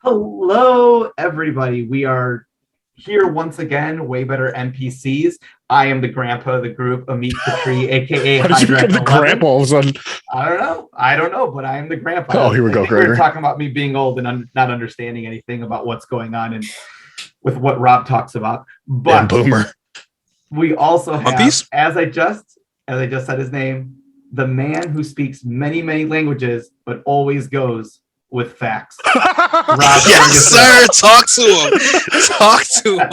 Hello, everybody. We are here once again, Way Better NPCs. I am the grandpa of the group, Amit Khatri, aka How did you become the grandpa all of a sudden? I don't know, but I am the grandpa. Oh, here we go, Gregory. We were talking about me being old and not understanding anything about what's going on and with what Rob talks about. But boomer. We also have, as I just said his name, the man who speaks many, many languages, but always goes with facts. Rob, yes, sir. Talk to him. Talk to him.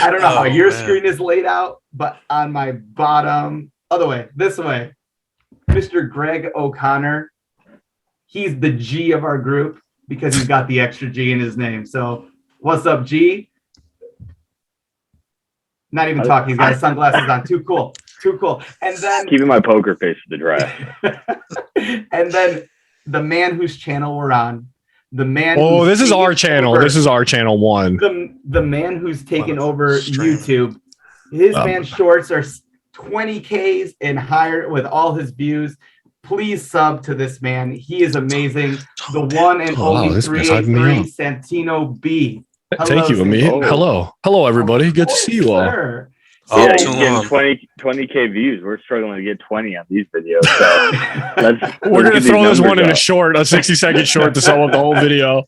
I don't know how your screen is laid out, but on my bottom, this way, Mr. Greg O'Connor. He's the G of our group because he's got the extra G in his name. So, what's up, G? Not even talking. He's got his sunglasses on. Too cool. And then keeping my poker face for the draft. And then the man whose channel we're on, the man. Oh, this is our channel. This is our channel one. The man who's taken over YouTube. His man's shorts are 20Ks and higher with all his views. Please sub to this man. He is amazing. The one and only 383 Santino B. Hello, thank you, Amit. Oh. Hello, everybody. Good to see you all. Sir. Yeah, he's getting 20K views. We're struggling to get 20 on these videos. So we're going to throw this one in a 60-second short to sum up the whole video.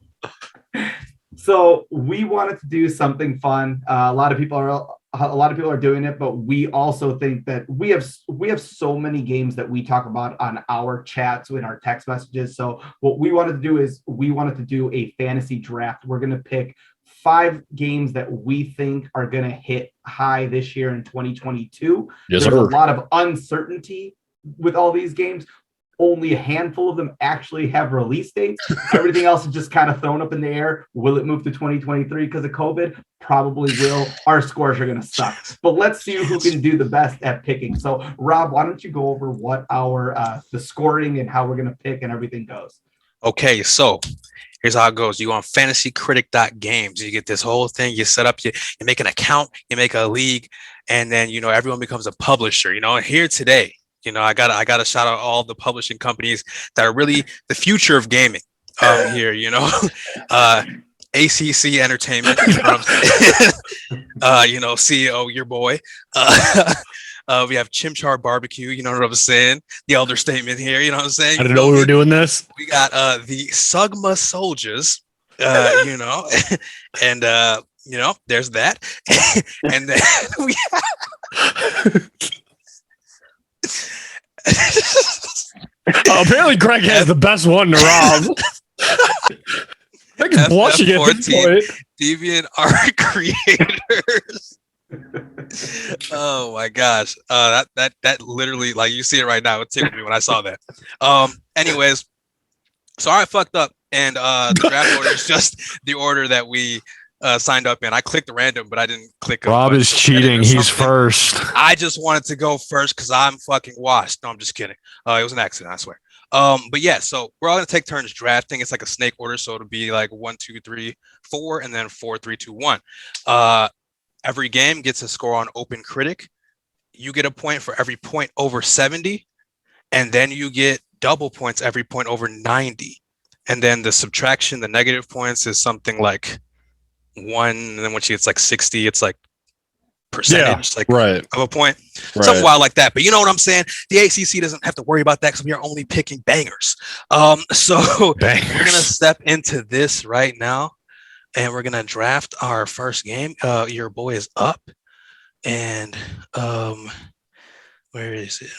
So we wanted to do something fun. A lot of people are doing it, but we also think that we have so many games that we talk about on our chats in our text messages. So what we wanted to do is we wanted to do a fantasy draft. We're going to pick 5 games that we think are going to hit high this year in 2022. Yes, There's a lot of uncertainty with all these games. Only a handful of them actually have release dates. Everything else is just kind of thrown up in the air. Will it move to 2023 because of COVID? Probably will. Our scores are going to suck. But let's see who can do the best at picking. So, Rob, why don't you go over what our the scoring and how we're going to pick and everything goes? Okay, so here's how it goes. You go on fantasycritic.games. You get this whole thing. You set up, you make an account, you make a league, and then, everyone becomes a publisher. And here today, I got to shout out all the publishing companies that are really the future of gaming here, ACC Entertainment, CEO, your boy. We have Chimchar Barbecue, you know what I'm saying? The elder statement here, you know what I'm saying? I didn't know we were doing this. We got the Sugma Soldiers, and there's that. And then we apparently Greg has the best one to Rob. I can blushing at this point. Deviant Art Creators. Oh my gosh. That literally, like, you see it right now. It tickled me when I saw that. Anyways, so I fucked up, and the draft order is just the order that we signed up in. I clicked random, but I didn't click. Rob is cheating. He's first. I just wanted to go first because I'm fucking washed. No, I'm just kidding. It was an accident, I swear. But yeah, so we're all gonna take turns drafting. It's like a snake order, so it'll be like 1, 2, 3, 4, and then 4, 3, 2, 1. Every game gets a score on Open Critic. You get a point for every point over 70, and then you get double points every point over 90. And then the subtraction, the negative points, is something like 1, and then once you get like 60, it's like percentage, right of a point, something wild like that. But you know what I'm saying? The ACC doesn't have to worry about that because we are only picking bangers. So bangers. We're gonna step into this right now, and we're gonna draft our first game. Your boy is up, and where is it?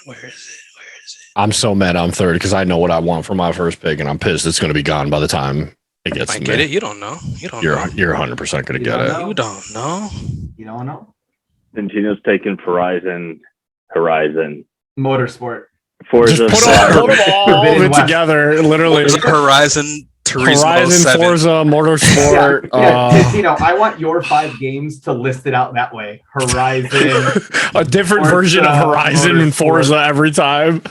I'm so mad I'm third because I know what I want for my first pick, and I'm pissed it's going to be gone by the time it gets to me. Get it? You don't know. You're 100% going to get it. You don't know. You don't know. Santino's taking Horizon Motorsport. Forza. Just put them all of it together, literally. Horizon Turismo Horizon, 7. Forza, Motorsport. I want your 5 games to list it out that way. Horizon. A different version of Horizon and Forza every time.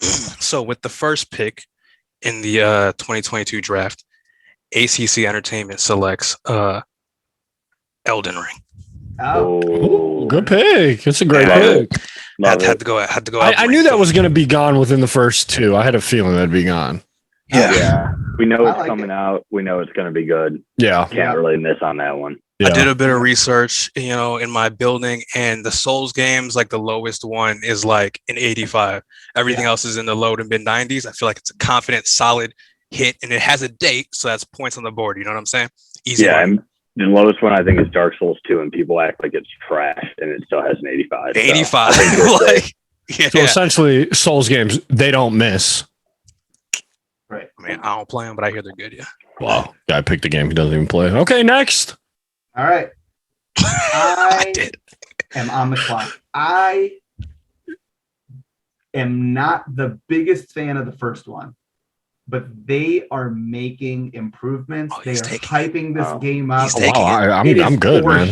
So with the first pick in the 2022 draft, ACC Entertainment selects Elden Ring. Oh, good pick. It's a great pick. Had to go. I knew that was going to be gone within the first 2. I had a feeling that'd be gone. Yeah. We know I it's like coming it. out. We know it's going to be good. Yeah. Can't really miss on that one. Yeah. I did a bit of research, in my building, and the Souls games, like the lowest one is like an 85. Everything else is in the low to mid 90s. I feel like it's a confident, solid hit, and it has a date, so that's points on the board. You know what I'm saying? Easy. Yeah, money. and the lowest one I think is Dark Souls 2, and people act like it's trash, and it still has an 85. 85. So essentially, Souls games, they don't miss. Right. I mean, I don't play them, but I hear they're good. Yeah. Wow. Guy picked a game he doesn't even play. Okay, next. All right. I did. am on the clock. I am not the biggest fan of the first one, but they are making improvements. They are hyping this game up. I'm good, man.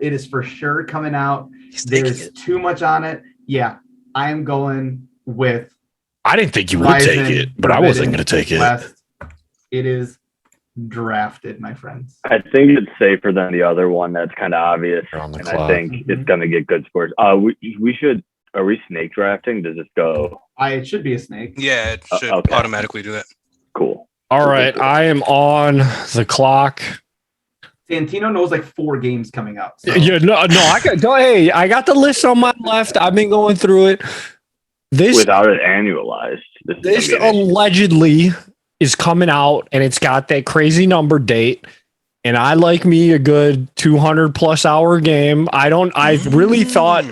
It is for sure coming out. There's too much on it. Yeah, I am going with. I didn't think you would take it, but I wasn't going to take it. It is drafted, my friends. I think it's safer than the other one. That's kind of obvious, On the and clock. I think it's going to get good scores. We should. Are we snake drafting? Does this go? It should be a snake. Yeah, it should automatically do that. Cool. All right, I am on the clock. Santino knows like 4 games coming out. So. Yeah, no, I got the list on my left. I've been going through it. This Without it annualized, this allegedly is coming out, and it's got that crazy number date. And I like me a good 200 plus hour game. I really thought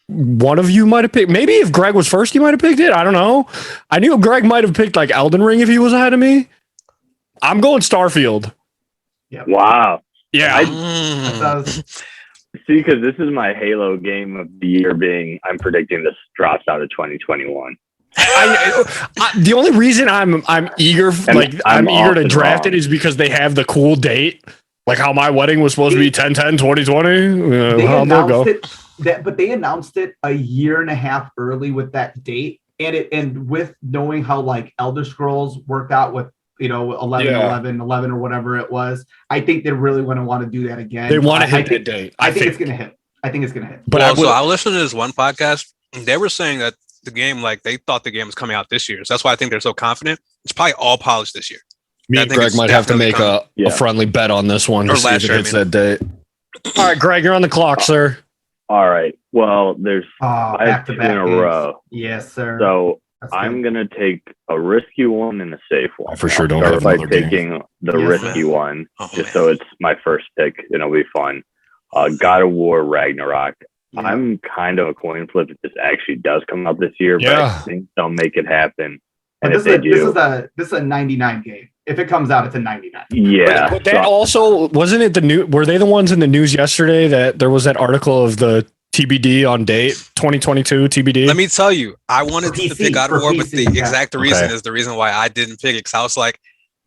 one of you might have picked. Maybe if Greg was first, he might have picked it. I don't know. I knew Greg might have picked like Elden Ring if he was ahead of me. I'm going Starfield. Yep. Wow. Yeah. See, because this is my Halo game of the year. I'm predicting this drops out of 2021. The only reason I'm eager, I'm eager to draft it is because they have the cool date, like how my wedding was supposed to be 10/10/2020. But they announced it a year and a half early with that date, and with knowing how like Elder Scrolls worked out with 11/11 or whatever it was. I think they really want to do that again. They want to hit the date. I think it's gonna hit. But I listened to this one podcast. And they were saying that the game, like they thought the game was coming out this year. So that's why I think they're so confident. It's probably all polished this year. Me and Greg might have to make a friendly bet on this one to see if it hits that date. All right, Greg, you're on the clock, sir. All right. Well, there's back to back in a row. Yes, sir. So I'm going to take a risky one and a safe one. I for sure don't have another game. Taking the risky one, just so it's my first pick, and it'll be fun. God of War Ragnarok. Yeah. I'm kind of a coin flip if this actually does come out this year, but I think they'll make it happen. And this is a 99 game. If it comes out, it's a 99. Yeah. But that also, wasn't it were they the ones in the news yesterday that there was that article of the TBD on date 2022 TBD? Let me tell you, I wanted to pick God of War, but the exact reason is the reason why I didn't pick it. Because I was like,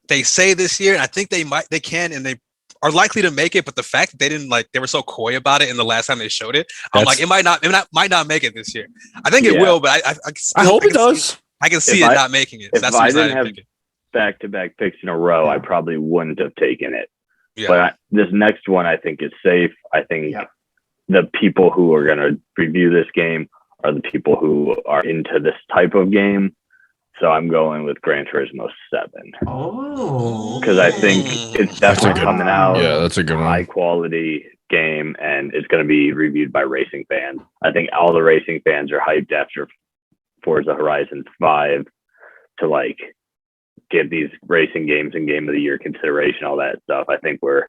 they say this year, and I think they can, and they are likely to make it. But the fact that they didn't they were so coy about it, and the last time they showed it, I'm like, it might not make it this year. I think it will, but I hope it does. I can see it not making it. If I didn't have back-to-back picks in a row, I probably wouldn't have taken it. Yeah. But this next one, I think, is safe. I think the people who are going to review this game are the people who are into this type of game. So I'm going with Gran Turismo 7. Oh. Because I think it's definitely coming out. Yeah, that's a good one. High-quality game, and it's going to be reviewed by racing fans. I think all the racing fans are hyped after Forza Horizon 5 to give these racing games and game of the year consideration, all that stuff. I think we're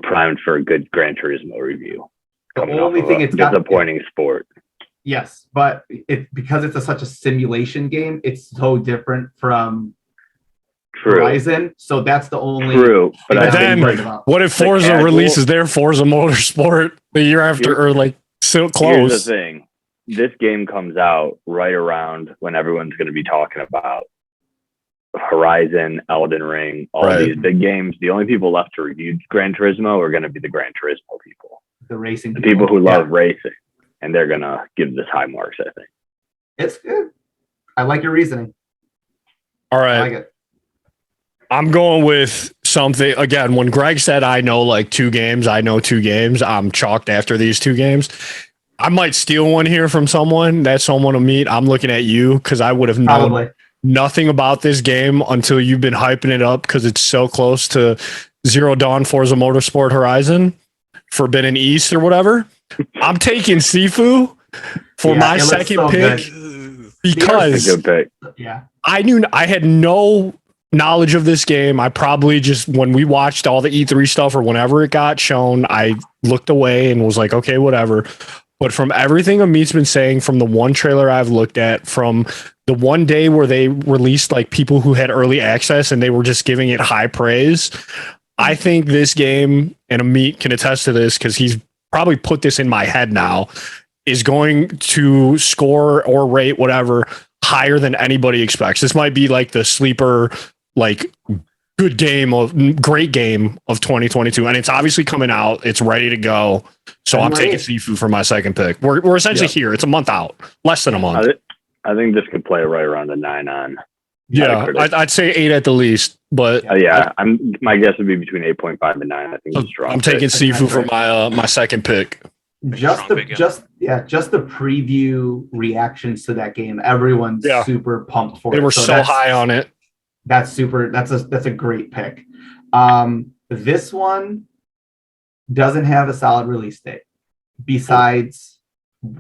primed for a good Gran Turismo review. The only thing it's disappointing sport. Yes, but because it's such a simulation game, it's so different from Horizon. So that's the only But then what if Forza releases their Forza Motorsport the year after or so close? Here's the thing. This game comes out right around when everyone's going to be talking about Horizon, Elden Ring, all these big games. The only people left to review Gran Turismo are going to be the Gran Turismo people. The people who love racing. And they're going to give this high marks, I think. It's good. I like your reasoning. All right. I like it. I'm going with something. Again, when Greg said I know 2 games, I know 2 games. I'm chalked after these 2 games. I might steal one here from someone. That someone will meet. I'm looking at you because I would have known. nothing about this game until you've been hyping it up because it's so close to Zero Dawn Forza Motorsport Horizon, Forbidden East or whatever. I'm taking Sifu for Yeah, my it looks second so pick good. because Good pick. Yeah. I had no knowledge of this game. I probably just, when we watched all the E3 stuff or whenever it got shown, I looked away and was like, okay, whatever. But from everything Amit's been saying, from the one trailer I've looked at, from the one day where they released like people who had early access and they were just giving it high praise, I think this game, and Amit can attest to this because he's probably put this in my head now, is going to score or rate whatever higher than anybody expects. This might be like the sleeper, like great game of 2022, and it's obviously coming out. It's ready to go. So I'm taking Sifu for my second pick. We're essentially here. It's a month out, less than a month. I think this could play right around a 9 on. Yeah, I'd say 8 at the least, but my guess would be between 8.5 and 9. I think it's strong. I'm taking Sifu for my second pick. Just the preview reactions to that game, everyone's super pumped for it. They were so high on it. That's a great pick. This one doesn't have a solid release date. Besides,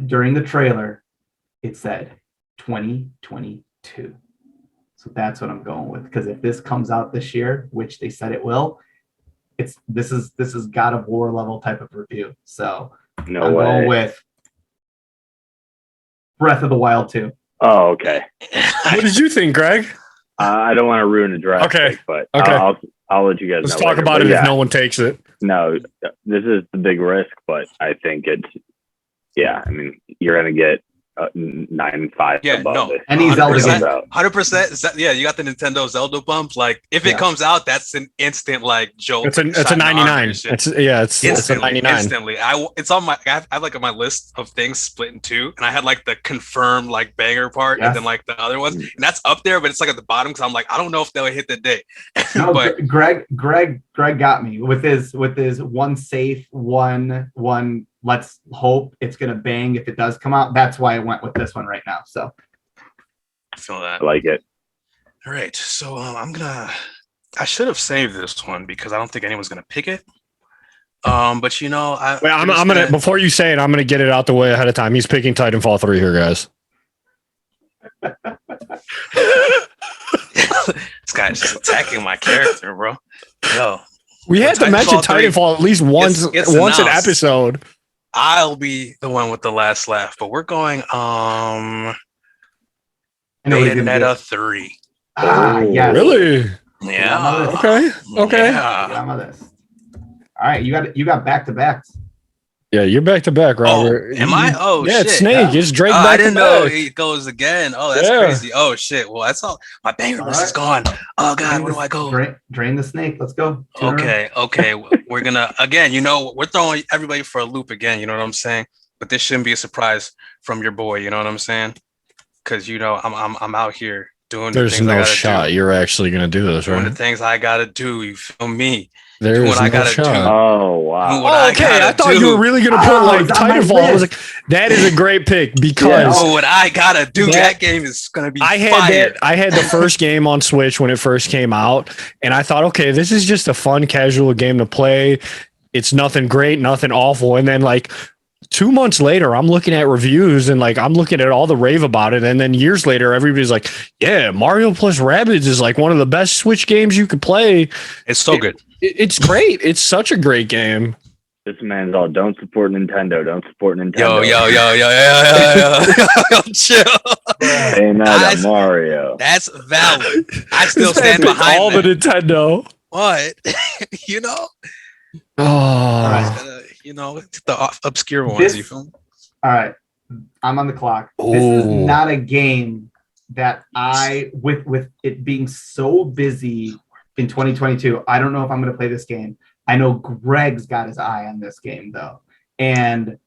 during the trailer, it said 2022. So that's what I'm going with. Because if this comes out this year, which they said it will, this is God of War level type of review. So I'm going with Breath of the Wild 2. Oh, okay. What did you think, Greg? I don't want to ruin the draft, pick, but I'll let you guys know. Let's talk about it if no one takes it. No, this is the big risk, but I think it's, I mean, you're going to get 9.5. Yeah, no. It. Any Zelda games out. 100%. Yeah, you got the Nintendo Zelda bump. Like, if it comes out, that's an instant like jolt. It's a 99. It's a 99. Instantly. It's on my. I have like on my list of things split in two, and I had like the confirmed like banger part, and then like the other ones, and that's up there, but it's like at the bottom because I'm like, I don't know if they'll hit the day. No, but Greg got me with his one safe one. Let's hope it's gonna bang if it does come out. That's why I went with this one right now. So I feel that. I like it. All right, so I should have saved this one because I don't think anyone's gonna pick it. But I'm gonna before you say it, I'm gonna get it out the way ahead of time. He's picking Titanfall 3 here, guys. This guy's just attacking my character, bro. Yo, we had to mention Titanfall at least once an episode. I'll be the one with the last laugh, but we're going Bayonetta 3. Yes. Really? Yeah. Okay. Yeah. All right, you got back to backs. Yeah, you're back to back, Robert. Am I? Oh, yeah, shit. It's Snake. It's Drake back I didn't to know back. it goes again. Oh, that's crazy. Oh, shit. Well, that's all. My banger list is gone. Oh, God, where do I go? Drain the snake. Let's go. Okay. We're going to, again, we're throwing everybody for a loop again. You know what I'm saying? But this shouldn't be a surprise from your boy. You know what I'm saying? Because, I'm out here doing the things I gotta do. There's no shot you're actually going to do this, right? Doing the things I got to do. You feel me? There's what I gotta shot. do. Oh wow! I thought you were really gonna put like Titanfall. I was like, that is a great pick because what I gotta do. That game is gonna be. I had the first game on Switch when it first came out, and I thought, okay, this is just a fun, casual game to play. It's nothing great, nothing awful, and then like 2 months later, I'm looking at reviews and like I'm looking at all the rave about it, and then years later, everybody's like, yeah, Mario plus Rabbids is like one of the best Switch games you could play. It's so good. It's great. It's such a great game. This man's all, don't support Nintendo. Don't support Nintendo. Yo, chill. Saying that on Mario. That's valid. I still stand behind all the Nintendo. What? Oh. The obscure ones. You feel me? All right. I'm on the clock. This is not a game that with it being so busy in 2022, I don't know if I'm going to play this game. I know Greg's got his eye on this game, though. And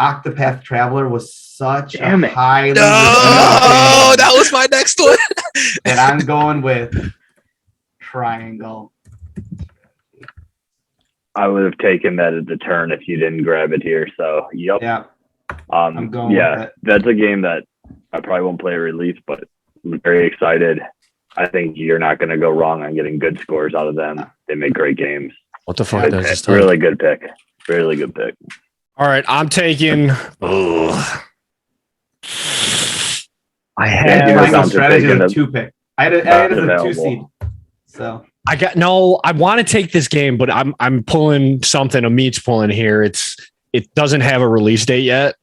Octopath Traveler was such a highly... Oh, that was my next one. And I'm going with Triangle. I would have taken that as a turn if you didn't grab it here. So, yep. Yeah. I'm going with it. That's a game that I probably won't play at release, but very excited. I think you're not going to go wrong on getting good scores out of them. They make great games. What the fuck? Good Does pick. this type? Really good pick. Really good pick. All right, I'm taking. Ugh. I Yeah, had. you Triangle sounds strategy taking was a the- 2 pick. I had it as a available. 2 seed. So I got no. I want to take this game, but I'm pulling something. Amit's pulling here. It doesn't have a release date yet.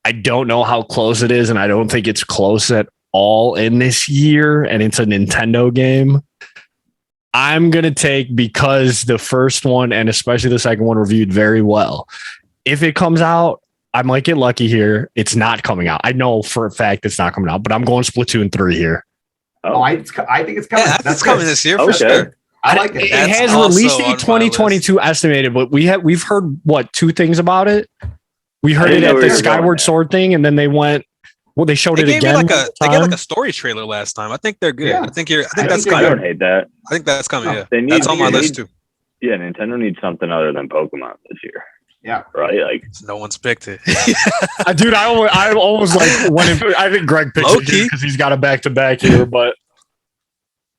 I don't know how close it is, and I don't think it's close at all in this year. And it's a Nintendo game. I'm gonna take, because the first one and especially the second one reviewed very well. If it comes out, I might get lucky here. It's not coming out. I know for a fact it's not coming out, but I'm going Splatoon 3 here. I think it's coming. Yeah, That's it's coming good. this year for Okay. sure. I like It it. That's has also release on date my 2022 estimated, but we've heard what 2 things about it. We heard I it didn't know at where the you were going Skyward there. Sword thing, and then they went. Well, they showed They it gave me again. they gave like a story trailer last time. I think they're good. Yeah. I think that's think coming. they're I good. don't hate that. I think that's coming. No, Yeah, They need, that's on my they list need- too. Yeah, Nintendo needs something other than Pokemon this year. Yeah. Right? Like, No one's picked it. Dude, I almost like went in, I think Greg picked it Low-key. because he's got a back to back here, but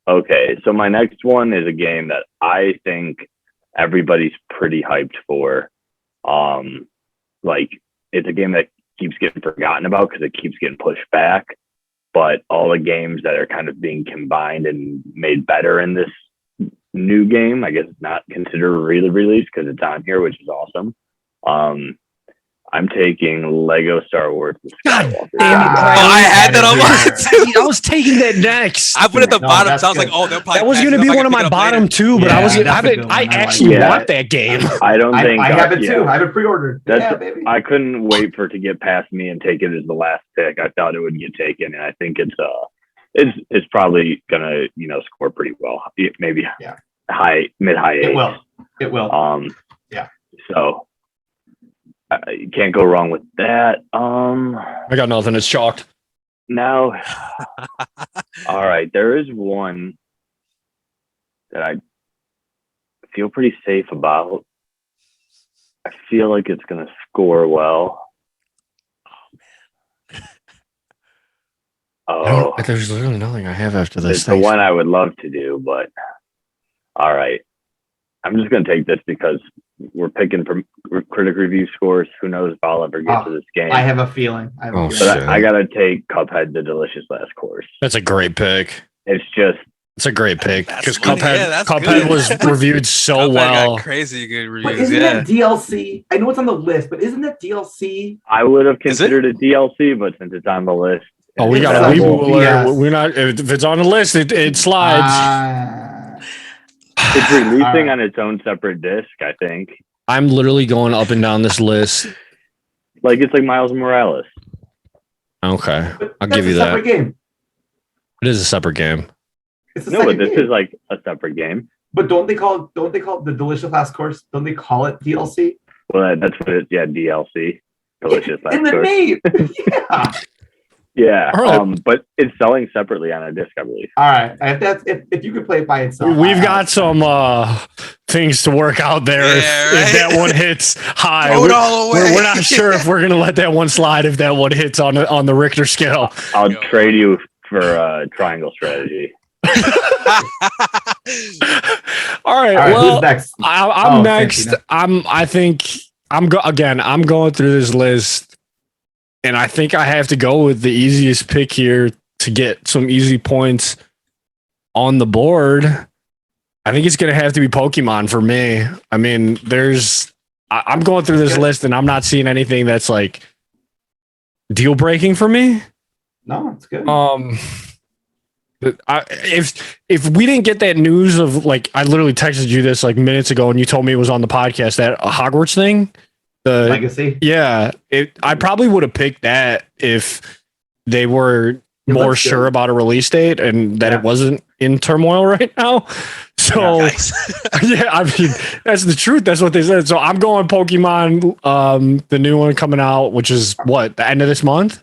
okay, so my next one is a game that I think everybody's pretty hyped for. Like, it's a game that keeps getting forgotten about because it keeps getting pushed back. But all the games that are kind of being combined and made better in this new game, I guess it's not considered a release because it's on here, which is awesome. I'm taking Lego Star Wars. The God Skywalker damn it, Saga. Oh, I had that on Yeah. mine too. I was taking that next. I put it at the No, bottom, that's so I was good. like, "Oh, they'll probably." That was patch going it to up. be I one can of pick my it up bottom later. two, but Yeah, I was that's a good one. I I like actually it. want that game. I don't think I have it too. yeah. I have it pre-ordered. That's- Yeah, baby. I couldn't wait for it to get past me and take it as the last pick. I thought it would get taken, and I think it's probably gonna score pretty well. Maybe Yeah. mid high It eight. will. It will. Yeah. So you can't go wrong with that. I got nothing. It's chalked. Now, all right. There is one that I feel pretty safe about. I feel like it's gonna score well. Oh, There's literally nothing I have after this. it's the one I would love to do, but all right. I'm just going to take this because we're picking from critic review scores. Who knows if I'll ever get to this game. I have a feeling. Oh, but shit. I got to take Cuphead, the delicious last course. That's a great pick. It's just, It's a great pick That's because funny. Yeah, that's Cuphead good. was reviewed so Cuphead well. got crazy good But reviews. isn't Yeah, that DLC? I know it's on the list, but isn't that DLC? I would have Is it? considered it DLC, but since it's on the list. Oh, we It's got a available. reboot alert. Yes. We're not. If it's on the list, it slides. It's releasing All right. on its own separate disc, I think. I'm literally going up and down this list. Like, it's like Miles Morales. Okay, But I'll that's give you a that. separate game. It is a separate game. It's a No, but second this game. is like a separate game. But don't they call it the delicious last course? Don't they call it DLC? Well, that's what it's, DLC. Delicious last In the course. name. Yeah. Yeah, All right. but it's selling separately on a disc, I believe. All right. If you could play it by itself, We've got some things to work out there. Yeah, If right? that one hits high, throw it all away. we're not sure if we're gonna let that one slide if that one hits on the Richter scale. I'll Yo. trade you for triangle strategy. All right. All right. Well, Who's next? I'm Oh, next. Santina. I'm going through this list, and I think I have to go with the easiest pick here to get some easy points on the board. I think it's going to have to be Pokemon for me. I mean, I'm going through this list, and I'm not seeing anything that's like deal breaking for me. No, it's good. If we didn't get that news of, like, I literally texted you this like minutes ago and you told me it was on the podcast, that Hogwarts thing, Legacy. yeah, I probably would have picked that if they were more looks sure good. about a release date and that Yeah. it wasn't in turmoil right now. So Nice. yeah, I mean, that's the truth. That's what they said. So I'm going Pokemon, the new one coming out, which is what, the end of this month?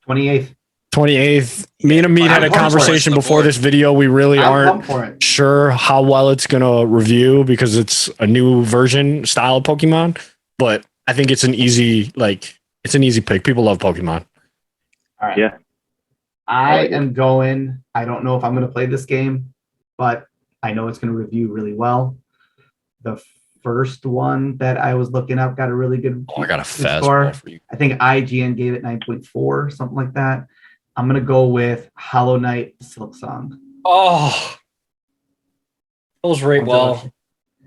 28th. 28th. Me and Amit had a I'm pumped for it. conversation The before board. this video. We really I'm aren't pumped for it. sure how well it's going to review because it's a new version style of Pokemon, but I think it's an easy pick. People love Pokemon. All right. Yeah. I am going. I don't know if I'm going to play this game, but I know it's going to review really well. The first one that I was looking up got a really good, I got a fast score. for you. I think IGN gave it 9.4, something like that. I'm going to go with Hollow Knight Silksong. Oh, those rate well.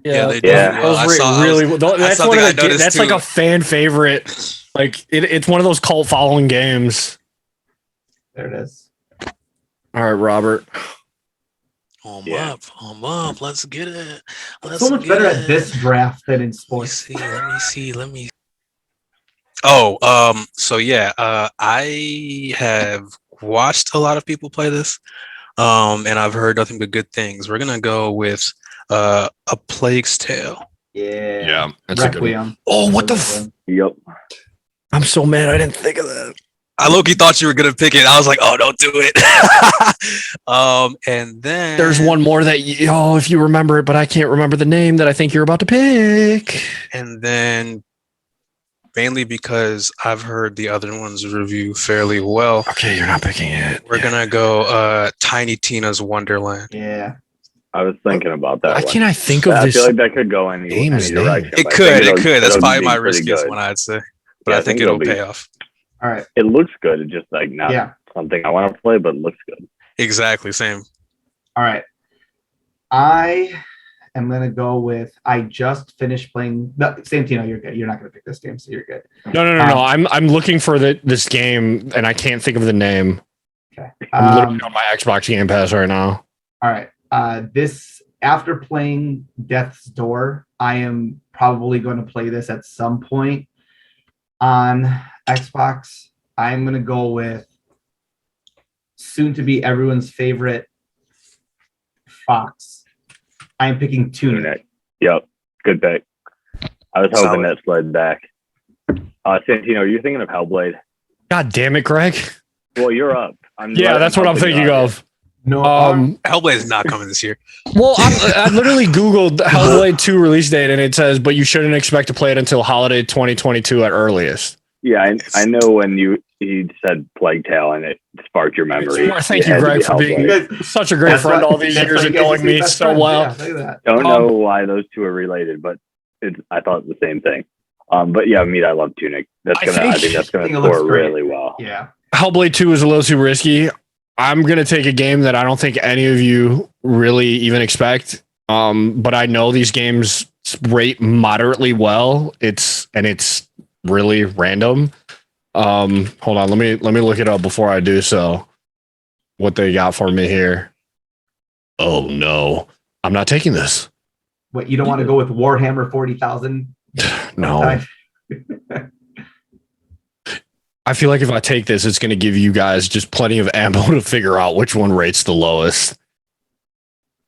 Yeah, they do. Those I rate saw- I really was- well. That's something one I of the. noticed That's like too. a fan favorite. Like it's one of those cult following games. There it is. All right, Robert. Up. Let's get it. So much better at this draft than in sports. Let me see. Oh, so yeah, I have watched a lot of people play this, and I've heard nothing but good things. We're gonna go with A Plague's Tale. Yeah. That's a good one. Requiem. Oh, what the? That's a good one. Yep. I'm so mad. I didn't think of that. I low-key thought you were gonna pick it. I was like, oh, don't do it. And then There's one more that if you remember it, but I can't remember the name that I think you're about to pick. and then mainly because I've heard the other ones review fairly well. Okay, you're not picking it. We're gonna go Tiny Tina's Wonderland. Yeah. I was thinking about that. Why one. can't I think of I this? feel like that could go any game's name. direction. It but I think could. That's it'll probably be my pretty riskiest good. one, I'd say. But Yeah, I think it'll be- pay off. All right. It looks good. It's just like not something I want to play, but it looks good. Exactly, same. All right. I am going to go with, I just finished playing, no, Santino, you're good. You're not going to pick this game, so you're good. No. I'm looking for this game, and I can't think of the name. Okay. I'm literally on my Xbox Game Pass right now. All right. After playing Death's Door, I am probably going to play this at some point on Xbox. I'm going to go with soon to be everyone's favorite Fox. I'm picking Tunic. Yep. Good pick. I was hoping Solid. that slid back. Santino, are you thinking of Hellblade? God damn it, Greg. Well, you're up. That's what I'm thinking of. No, Hellblade is not coming this year. Well, I literally Googled Hellblade 2 release date, and it says, but you shouldn't expect to play it until holiday 2022 at earliest. Yeah, I know when he said Plague Tale and it sparked your memory. Thank It you, had to Greg, be for being Hellblade. such a great friend all these years and knowing me so well. Yeah, look at that. Don't know why those two are related, but I thought the same thing. But yeah, I love Tunic. I think that's gonna it looks score great. really well. Yeah. Hellblade 2 is a little too risky. I'm going to take a game that I don't think any of you really even expect. But I know these games rate moderately well. It's really random. Hold on, let me look it up before I do so. What they got for me here. Oh no. I'm not taking this. What, you don't want to go with Warhammer 40,000? No. I feel like if I take this, it's going to give you guys just plenty of ammo to figure out which one rates the lowest.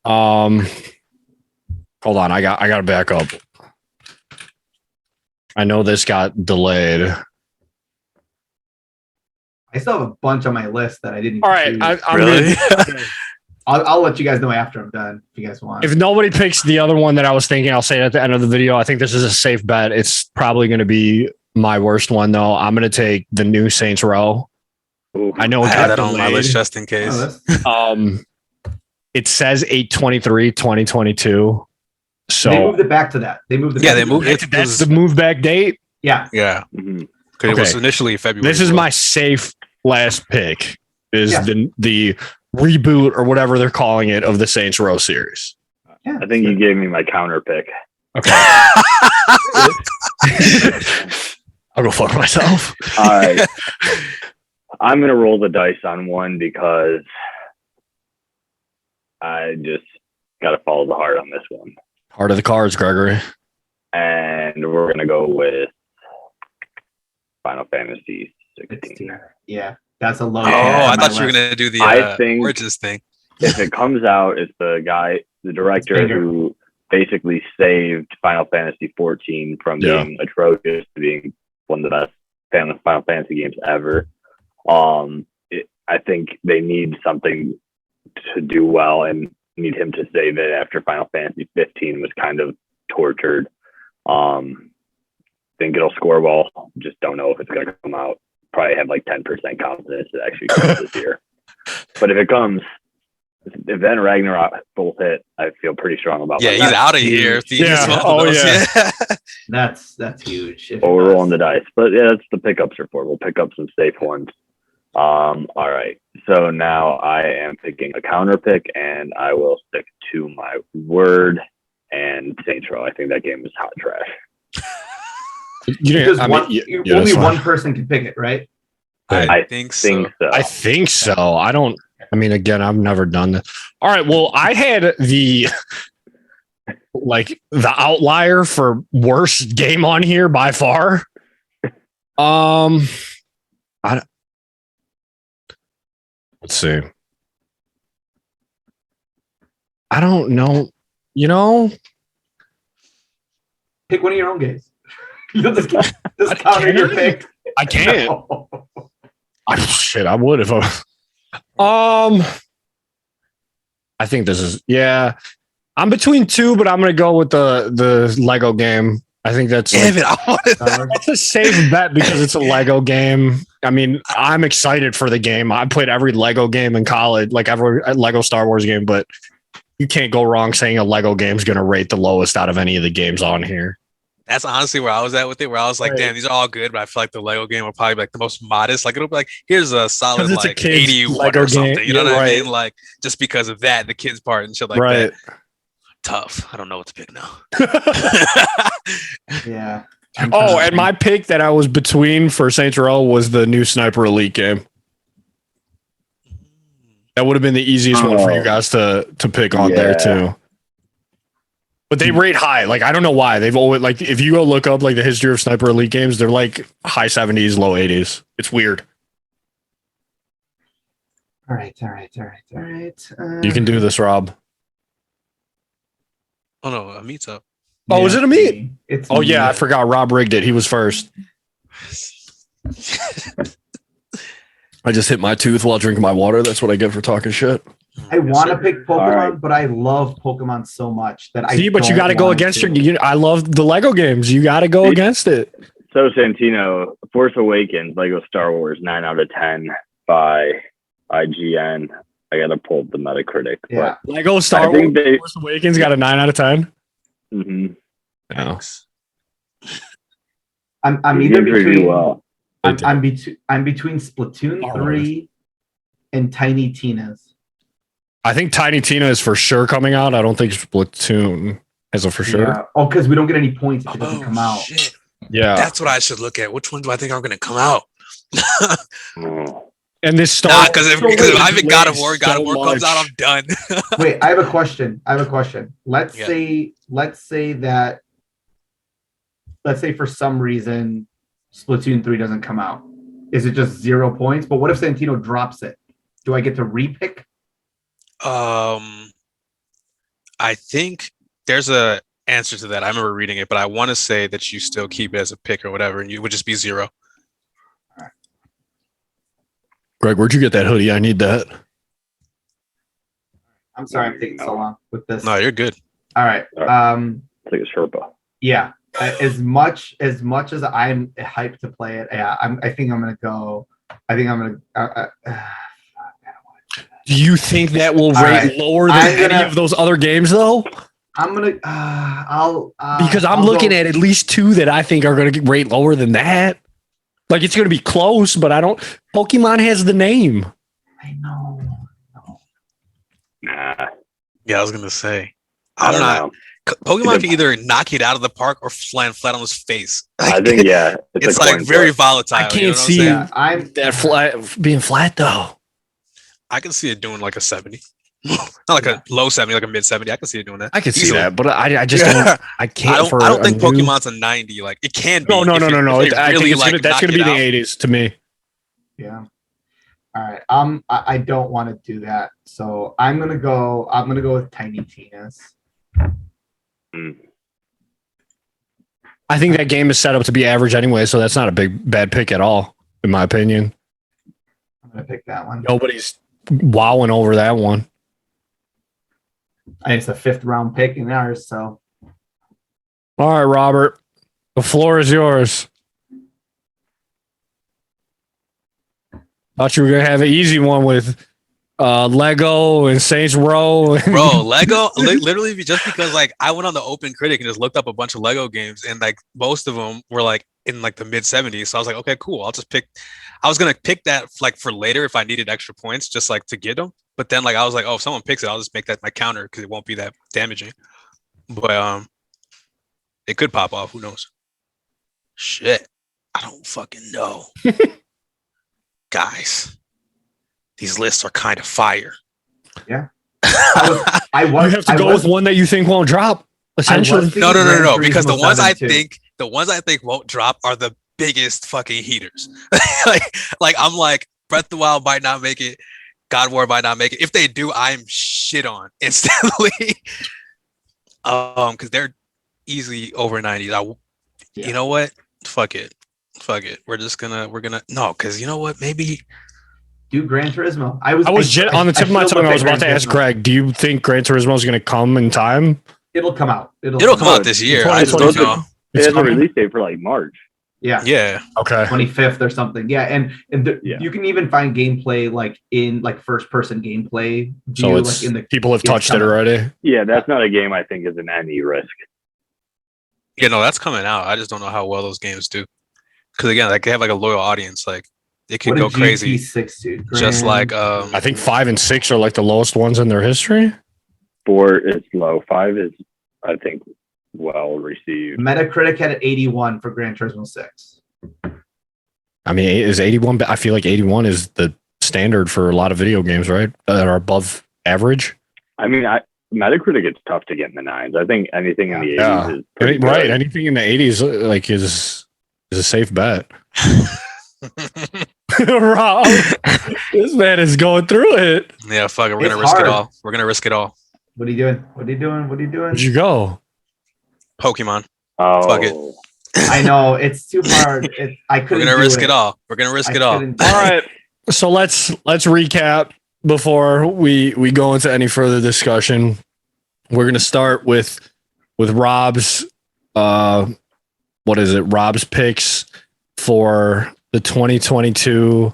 Hold on, I got to back up. I know this got delayed. I still have a bunch on my list that I didn't. All right, choose. I'm Really? gonna, I'll let you guys know after I'm done if you guys want. if nobody picks the other one that I was thinking, I'll say it at the end of the video. I think this is a safe bet. It's probably going to be my worst one, though. I'm going to take the new Saints Row. Ooh. I know I it had got that on my delayed. list just in case. It says 8/23/2022. So they moved it back to that. They moved it. Yeah, back they to moved that. it. that's the move back date. Yeah. Yeah, Mhm. because it was Okay. initially February. This is as well. my safe last pick. Is Yeah. the reboot or whatever they're calling it of the Saints Row series. Yeah. I think you gave me my counter pick. Okay. I'll go fuck myself. All right. I'm going to roll the dice on one because I just got to follow the heart on this one. Heart of the cards, Gregory. And we're going to go with Final Fantasy 16. Yeah. That's a low. Oh, I thought you were gonna do the I think- Origins thing. If it comes out, it's the director Stinger. who basically saved Final Fantasy 14 from Yeah. being atrocious to being one of the best Final Fantasy games ever. I think they need something to do well and need him to save it after Final Fantasy 15 was kind of tortured. Think it'll score well. Just don't know if it's going to come out. Probably have like 10% confidence it actually comes this year. But if then Ragnarok both hit, I feel pretty strong about Yeah, my he's bet. out of here. If he Yeah. hits both of Oh, those, yeah. That's huge. If But it we're does. rolling the dice. But yeah, that's the pickups are for. We'll pick up some safe ones. All right. So now I am picking a counter pick, and I will stick to my word and Saints Row. I think that game is hot trash. Because yeah, only that's one fine. person can pick it, right? I think so. I think so. Again, I've never done that. All right. Well, I had the outlier for worst game on here by far. Let's see. I don't know. Pick one of your own games. You'll just counter your pick. I can't. No. I would if I think this is I'm between two, but I'm gonna go with the Lego game. I think that's Damn it! I wanted that. it's a safe bet because it's a Lego game. I mean, I'm excited for the game. I played every Lego game in college, like every Lego Star Wars game, but you can't go wrong saying a Lego game's gonna rate the lowest out of any of the games on here. That's honestly where I was at with it. Where I was like, Right. damn, these are all good, but I feel like the Lego game will probably be like the most modest. Like it'll be like, here's a solid 'Cause it's a like kid's 81 Lego or something. game. You know Yeah, what I right. mean? Like just because of that, the kids part and shit like Right. that. Tough. I don't know what to pick now. Yeah. Oh, and my pick that I was between for Saints Row was the new Sniper Elite game. That would have been the easiest one for you guys to pick on there too. But they rate high. Like I don't know why. They've always like if you go look up like the history of Sniper Elite games, they're like high 70s, low 80s. It's weird. All right. You can do this, Rob. Oh no, a meet's up. Oh, is it a meet? It's Oh me. yeah, I forgot. Rob rigged it. He was first. I just hit my tooth while drinking my water. That's what I get for talking shit. I want to pick Pokemon, right. but I love Pokemon so much that I See, but you don't got to go want against to. your. I love the Lego games. You got to go See? against it. So Santino, Force Awakens, Lego Star Wars, 9 out of 10 by IGN. I gotta pull up the Metacritic. Yeah. Lego Star I think Wars Force Awakens got a 9 out of 10. Mm-hmm. Yeah. I'm either between. Well. I'm between Splatoon All 3 and Tiny Tina's. I think Tiny Tina is for sure coming out. I don't think Splatoon is a for sure. Yeah. Oh, because we don't get any points if it doesn't come out. Shit. Yeah. That's what I should look at. Which one do I think are going to come out? Oh. And this Star Nah, because if Wars I haven't God of delayed War so comes out, much. I'm done. Wait, I have a question. Let's Yeah. say for some reason Splatoon 3 doesn't come out. Is it just 0 points? But what if Santino drops it? Do I get to repick? I think there's a answer to that. I remember reading it, but I want to say that you still keep it as a pick or whatever, and you would just be 0. Greg, where'd you get that hoodie? I need that. I'm sorry I'm taking so long with this. No, you're good. All right. It's like a Sherpa. Yeah. As much as I'm hyped to play it, yeah, I think I'm gonna go. I think I'm gonna. Do you think that will rate right. lower than any of those other games, though? I'm gonna. I'll Because I'm I'll looking go- at rate two that I think are going to rate lower than that. Like it's going to be close, but I don't. Pokemon has the name. I know. Nah. Yeah, I was gonna say. I I'm don't not. know. Pokemon can either knock it out of the park or land flat on his face. I think, yeah. It's a like coin very flip. volatile. I you know can't what I'm see saying? Yeah, I'm. that flat being flat though. I can see it doing like a 70. Not like a low 70, like a mid 70. I can see it doing that. I can see Easily. that, but I just don't. I can't. I don't think a new- Pokemon's a 90. Like it can be. No. if they I think really, it's gonna, that's knock going to be it the out. 80s to me. Yeah. All right. I don't want to do that, so I'm gonna go with Tiny Tina's. Mm. I think that game is set up to be average anyway, so that's not a bad pick at all, in my opinion. I'm gonna pick that one. Nobody's wowing over that one. And it's a 5th round pick in ours, so All right, Robert, the floor is yours. Thought you were gonna have an easy one with Lego and Saints Row. Bro, Lego literally just because like I went on the Open Critic and just looked up a bunch of Lego games and like most of them were like in like the mid 70s. So I was like, okay, cool. I was gonna pick that like for later if I needed extra points, just like to get them. But then like I was like, oh, if someone picks it, I'll just make that my counter because it won't be that damaging. But it could pop off. Who knows? Shit, I don't fucking know, guys. These lists are kind of fire. Yeah. You have to go with one that you think won't drop. Essentially, No. Because the ones I think won't drop are the biggest fucking heaters. like I'm like Breath of the Wild might not make it. God of War might not make it. If they do, I'm shit on instantly. Because they're easily over 90s. You know what? Fuck it. We're gonna no. Because you know what? Maybe. Do Gran Turismo. I was on the tip of my tongue. I was about to ask Greg, do you think Gran Turismo is going to come in time? It'll come out. It'll come out this year. I just don't know. It has a release date for like March. Yeah. Okay. 25th or something. Yeah, and you can even find gameplay like in like first person gameplay view. So it's like in the people have touched it already. Yeah, that's not a game I think is an any risk. Yeah, no, that's coming out. I just don't know how well those games do. Because again, like they have like a loyal audience. Like it can go crazy. Just like I think 5 and 6 are like the lowest ones in their history. 4 is low. 5 is, I think, well received. Metacritic had an 81 for Gran Turismo 6. I mean, is 81? I feel like 81 is the standard for a lot of video games, right? That are above average. I mean, Metacritic, it's tough to get in the 9s. I think anything in the 80s is right. Anything in the 80s like is a safe bet. Rob, this man is going through it. Yeah, fuck it. We're gonna risk it all. What are you doing? Where'd you go? Pokemon. Oh, Fuck it. I know it's too hard. I couldn't. We're gonna risk it all. All right. So let's recap before we go into any further discussion. We're gonna start with Rob's Rob's picks for the 2022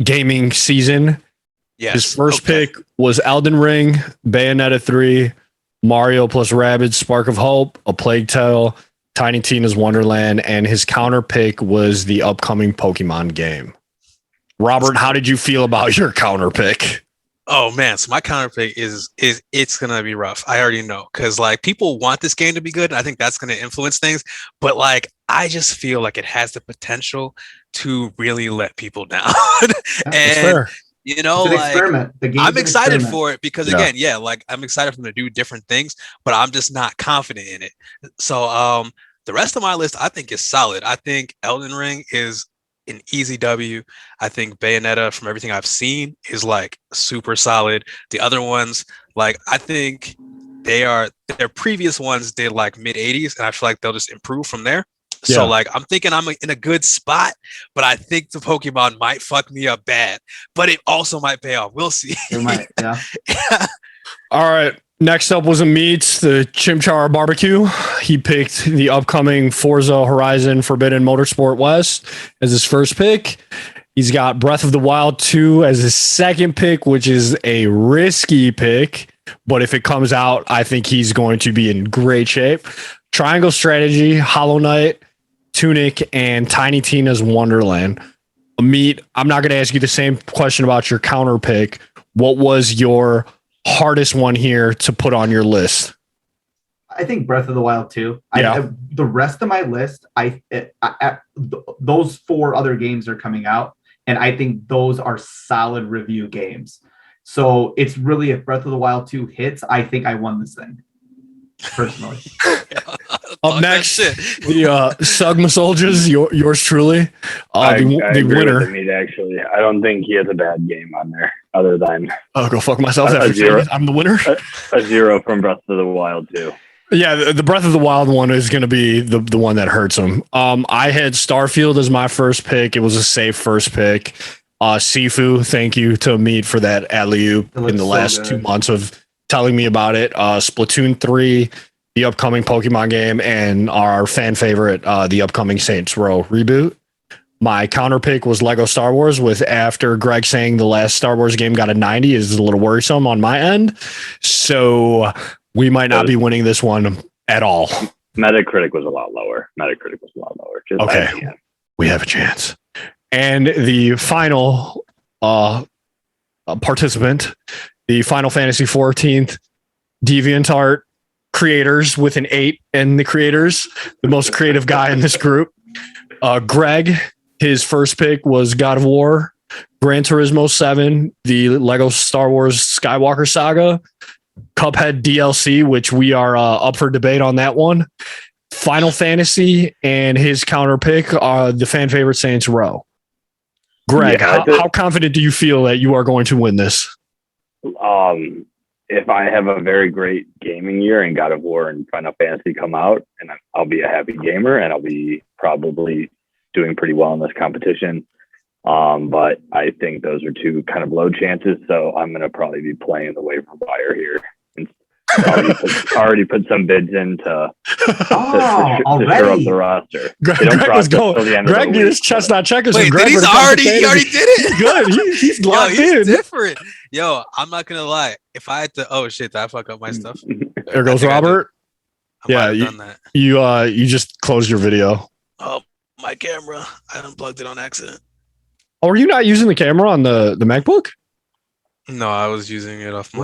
gaming season. Yes. His first pick was Elden Ring, Bayonetta 3, Mario plus Rabbids Spark of Hope, A Plague Tale, Tiny Tina's Wonderland, and his counter pick was the upcoming Pokemon game. Robert, how did you feel about your counter pick? Oh man, so my counter pick is it's gonna be rough. I already know because like people want this game to be good, and I think that's gonna influence things. But like I just feel like it has the potential to really let people down. And you know, it's an like experiment. I'm excited for it because again, like I'm excited for them to do different things, but I'm just not confident in it. So the rest of my list I think is solid. I think Elden Ring is an easy W. I think Bayonetta, from everything I've seen, is like super solid. The other ones, like I think their previous ones did like mid 80s, and I feel like they'll just improve from there. Yeah. So like I'm thinking I'm in a good spot, but I think the Pokemon might fuck me up bad, but it also might pay off. We'll see. It might, yeah. All right. Next up was Amit's the Chimchar Barbecue. He picked the upcoming Forza Horizon Forbidden Motorsport West as his first pick. He's got Breath of the Wild 2 as his second pick, which is a risky pick. But if it comes out, I think he's going to be in great shape. Triangle Strategy, Hollow Knight, Tunic, and Tiny Tina's Wonderland. Amit, I'm not going to ask you the same question about your counter pick. What was your hardest one here to put on your list? I think Breath of the Wild 2. Yeah. The rest of my list, those 4 other games are coming out, and I think those are solid review games. So it's really, if Breath of the Wild 2 hits, I think I won this thing, personally. Up next, the Sugma Soldiers, yours truly, I the winner. With Amit, actually, I don't think he has a bad game on there, other than go fuck myself. I'm the winner. A 0 from Breath of the Wild 2. Yeah, the Breath of the Wild one is going to be the one that hurts him. I had Starfield as my first pick. It was a safe first pick. Sifu, thank you to Amit for that alley-oop in the last 2 months of telling me about it. Splatoon 3, the upcoming Pokemon game, and our fan favorite, the upcoming Saints Row reboot. My counter pick was Lego Star Wars. With after Greg saying the last Star Wars game got a 90 is a little worrisome on my end. So we might not be winning this one at all. Metacritic was a lot lower. Just Okay, IGN. we have a chance. And the final participant, the Final Fantasy 14th DeviantArt creators with an 8 and the creators, the most creative guy in this group. Greg, his first pick was God of War, Gran Turismo 7, the Lego Star Wars Skywalker Saga, Cuphead DLC, which we are up for debate on that one, Final Fantasy, and his counter pick, the fan favorite Saints Row. Greg, how confident do you feel that you are going to win this? If I have a very great gaming year and God of War and Final Fantasy come out, and I'll be a happy gamer and I'll be probably doing pretty well in this competition. But I think those are two kind of low chances, so I'm going to probably be playing the waiver wire here. And already put some bids in to shore up the roster. Greg was going. Greg did his chestnut checkers. Wait, Greg he already did it. Good. He's locked in. Different. Yo, I'm not gonna lie. If I had to, oh shit, did I fuck up my stuff? There goes Robert. I done that. You just closed your video. Oh, my camera. I unplugged it on accident. Oh, are you not using the camera on the MacBook? No, I was using it off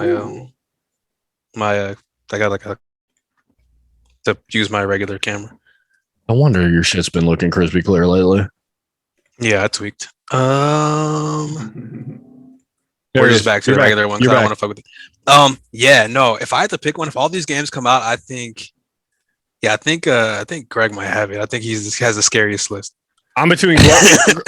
my I got to use my regular camera. No wonder your shit's been looking crispy clear lately. Yeah, I tweaked. We're just back to the regular one because I don't want to fuck with it. Yeah, no. If I had to pick one, if all these games come out, I think Greg might have it. I think he has the scariest list. I'm between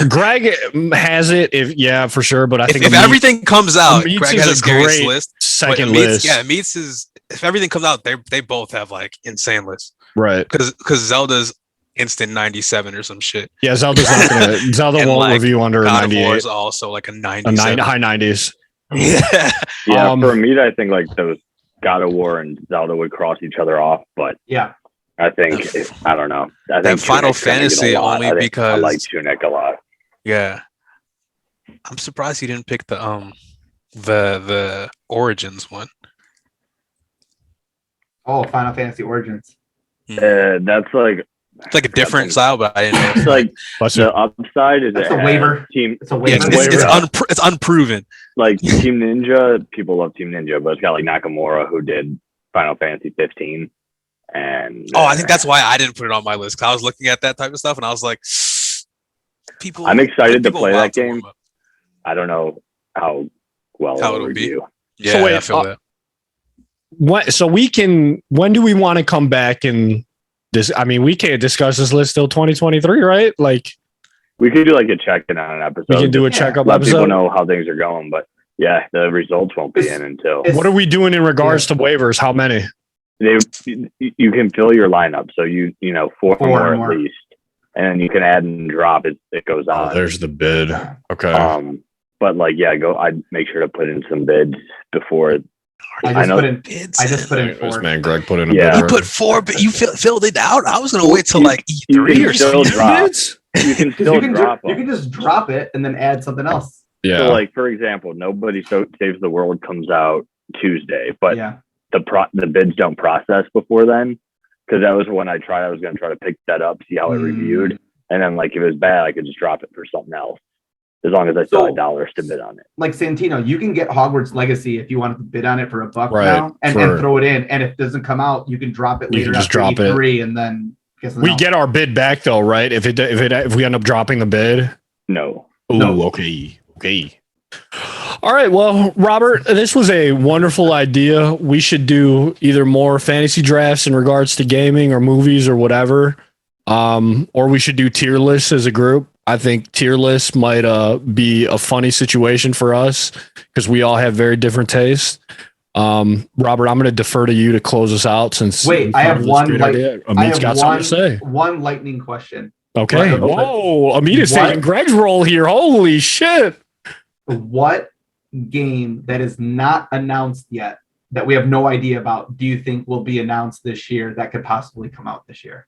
Greg has it, for sure. But I think if everything comes out, Greg has a the scariest list. Second list. Yeah, Meats is. If everything comes out, they both have like insane lists. Right. Because Zelda's instant 97 or some shit. Yeah, Zelda's not gonna. Zelda won't review under God 98. of War is also like a 97. High 90s. Yeah. Yeah. For me, I think like those God of War and Zelda would cross each other off, but yeah. I think I don't know. I think Final Fantasy only because I like Tunic a lot. Yeah, I'm surprised he didn't pick the Origins one. Oh, Final Fantasy Origins. That's like it's like a different style, but I didn't know. It's like the upside is a waiver. It's a waiver. It's unproven. Like Team Ninja, people love Team Ninja, but it's got like Nakamura who did Final Fantasy 15. And I think that's why I didn't put it on my list. Cause I was looking at that type of stuff and I was like, I'm excited to play that game. I don't know how well it'll be. Yeah, so wait, I feel that. When do we want to come back and this? I mean, we can't discuss this list till 2023, right? Like we could do like a check-in on an episode. We can do a checkup let episode. Let people know how things are going, but yeah, the results won't be in until. What are we doing in regards to waivers? How many? You can fill your lineup, so you know four more at least, and then you can add and drop it. It goes on. Oh, there's the bid. Okay. But like, I'd make sure to put in some bids before. I just put in 4. Man, Greg put in a bid. You put 4, but you filled it out. I was gonna wait till like E3 or something. You can still drop. You can just drop it and then add something else. Yeah. So like for example, Nobody Saves the World comes out Tuesday, but the bids don't process before then, because that was when I was going to try to pick that up, see how it reviewed, and then like if it was bad, I could just drop it for something else, as long as I still had dollars to bid on it. Like Santino, you can get Hogwarts Legacy if you wanted to bid on it for $1 now, and throw it in, and if it doesn't come out, you can drop it later after E3, and then we get our bid back though, right? If we end up dropping the bid, no. Okay. All right. Well, Robert, this was a wonderful idea. We should do either more fantasy drafts in regards to gaming or movies or whatever. Or we should do tier lists as a group. I think tier lists might be a funny situation for us because we all have very different tastes. Robert, I'm going to defer to you to close us out since I have one lightning question. Okay. Whoa, Amit is taking Greg's role here. Holy shit. What game that is not announced yet, that we have no idea about, do you think will be announced this year that could possibly come out this year?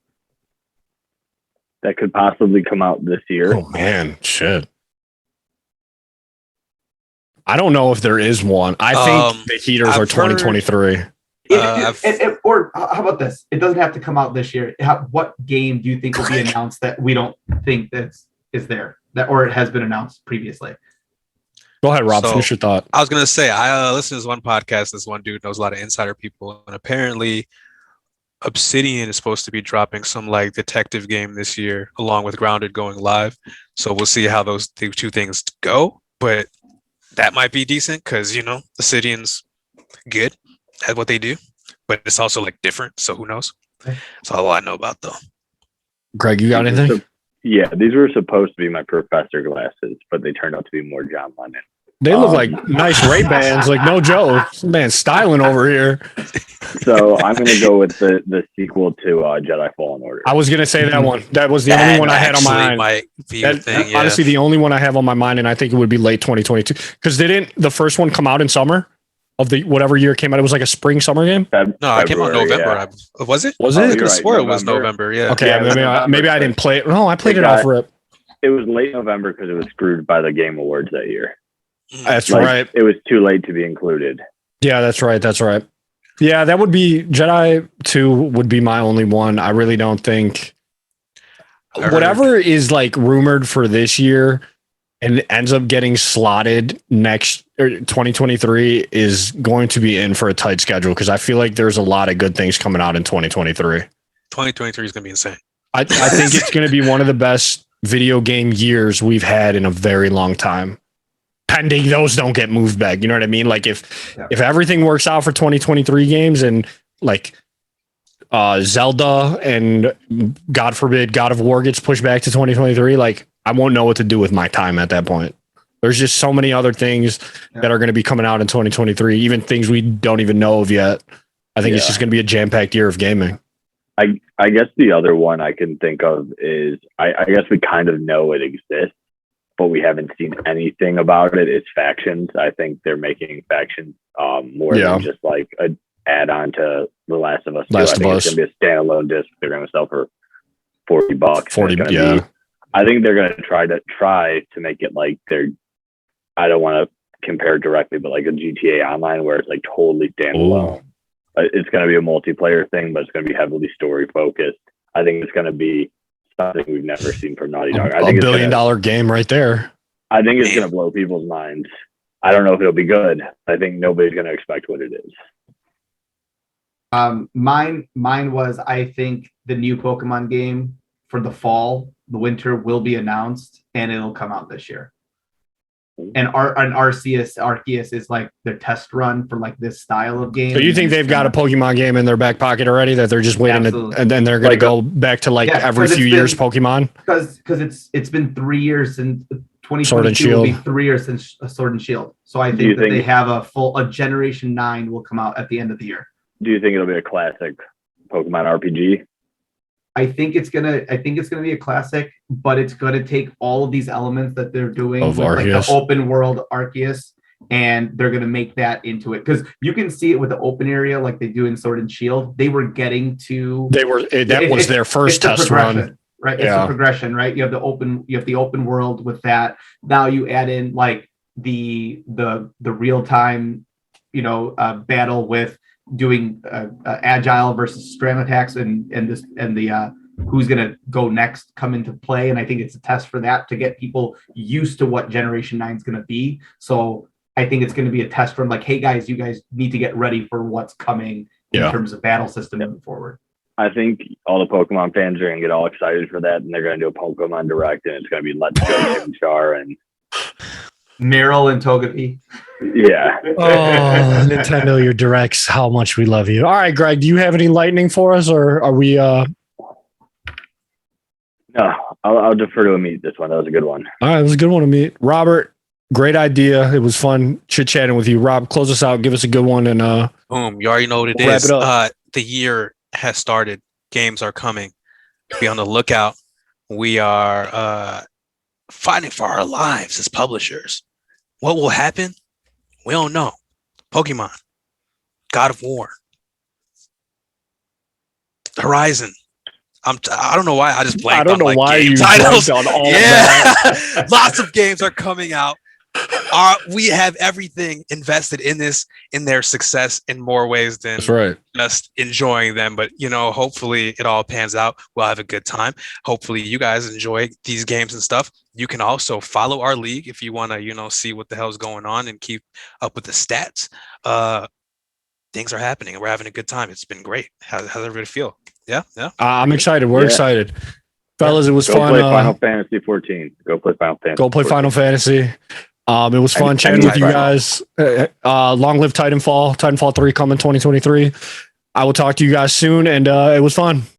that could possibly come out this year. Oh man, shit. I don't know if there is one. I think the heaters are I've heard- 2023. Or how about this? It doesn't have to come out this year. What game do you think will be announced that we don't think that is there, that or it has been announced previously? Go ahead, Rob. So, finish your thought. I was gonna say I listen to this one podcast. This one dude knows a lot of insider people, and apparently, Obsidian is supposed to be dropping some like detective game this year, along with Grounded going live. So we'll see how those two things go. But that might be decent because Obsidian's good at what they do, but it's also like different. So who knows? That's all I know about though. Greg, you got anything? Yeah, these were supposed to be my professor glasses, but they turned out to be more John Lennon. They look like nice Ray-Bans, like no joke. Man, styling over here. So I'm going to go with the sequel to Jedi Fallen Order. I was going to say that one. That was the only one I had on my mind. Might be a thing, yeah. Honestly, the only one I have on my mind, and I think it would be late 2022. Because didn't the first one come out in summer of the whatever year it came out? It was like a spring summer game. No, it came out in November. Yeah. Was it? Was it? I could have swore it was November. Yeah. Okay, Yeah, maybe I didn't play it. No, I played it off rip. It was late November because it was screwed by the Game Awards that year. That's right. It was too late to be included. Yeah, that's right. That's right. Yeah, that would be Jedi 2 would be my only one. I really don't think whatever is like rumored for this year and ends up getting slotted next 2023 is going to be in for a tight schedule because I feel like there's a lot of good things coming out in 2023. 2023 is going to be insane. I think it's going to be one of the best video game years we've had in a very long time. Pending those don't get moved back. You know what I mean? Like if everything works out for 2023 games and like Zelda and God forbid God of War gets pushed back to 2023, like I won't know what to do with my time at that point. There's just so many other things that are going to be coming out in 2023, even things we don't even know of yet. I think it's just going to be a jam-packed year of gaming. I guess the other one I can think of is I guess we kind of know it exists, but we haven't seen anything about it. It's Factions. I think they're making Factions more than just like an add-on to The Last of Us 2. Last I think of it's Us. going to be a standalone disc they're going to sell for $40. 40, yeah. I think they're going to try to make it like I don't want to compare it directly, but like a GTA Online where it's like totally standalone. It's going to be a multiplayer thing, but it's going to be heavily story focused. I think it's going to be something we've never seen from Naughty Dog. I think $1 billion game right there. I think it's going to blow people's minds. I don't know if it'll be good. I think nobody's going to expect what it is. Mine was, I think the new Pokemon game for the fall, the winter will be announced and it'll come out this year. And Arceus is like their test run for like this style of game. So you think they've got a Pokemon game in their back pocket already that they're just waiting and then they're going to go back to like every few years Pokemon? Because it's been 3 years since 2022 will be 3 years since Sword and Shield. So I think that they have a Generation 9 will come out at the end of the year. Do you think it'll be a classic Pokemon RPG? I think it's gonna be a classic, but it's gonna take all of these elements that they're doing with like the open world Arceus, and they're gonna make that into it. Because you can see it with the open area, like they do in Sword and Shield. They were getting to that was their first test run, right? It's a progression, right? You have the open world with that. Now you add in like the real time, battle with doing agile versus strand attacks and the who's going to go next come into play. And I think it's a test for that to get people used to what Generation 9 is going to be. So I think it's going to be a test from like, hey guys, you guys need to get ready for what's coming in terms of battle system moving forward. I think all the Pokemon fans are going to get all excited for that, and they're going to do a Pokemon Direct, and it's going to be Let's Go Chimchar and Meryl and Togepi. Yeah. Oh, Nintendo, your directs, how much we love you. All right, Greg, do you have any lightning for us, or are we No, I'll defer to Amit this one. That was a good one. All right, it was a good one to meet. Robert, great idea. It was fun chit-chatting with you. Rob, close us out. Give us a good one. And boom, you already know what it is. The year has started. Games are coming. Be on the lookout. We are fighting for our lives as publishers. What will happen? We don't know. Pokemon, God of War, Horizon, I don't know why I just blanked. I don't know on, why game you titles. blanked on all Yeah, that. lots of games are coming out. We have everything invested in this, in their success in more ways than That's right. just enjoying them. But hopefully it all pans out. We'll have a good time. Hopefully you guys enjoy these games and stuff. You can also follow our league if you want to see what the hell's going on and keep up with the stats. Things are happening. We're having a good time. It's been great. How's everybody feel? Yeah. I'm excited. We're excited, fellas. It was Go fun. play Final Fantasy 14. Go play Final Fantasy. Go play 14. Final Fantasy. It was fun chatting with you guys. Long live Titanfall. Titanfall 3 coming 2023. I will talk to you guys soon, and it was fun.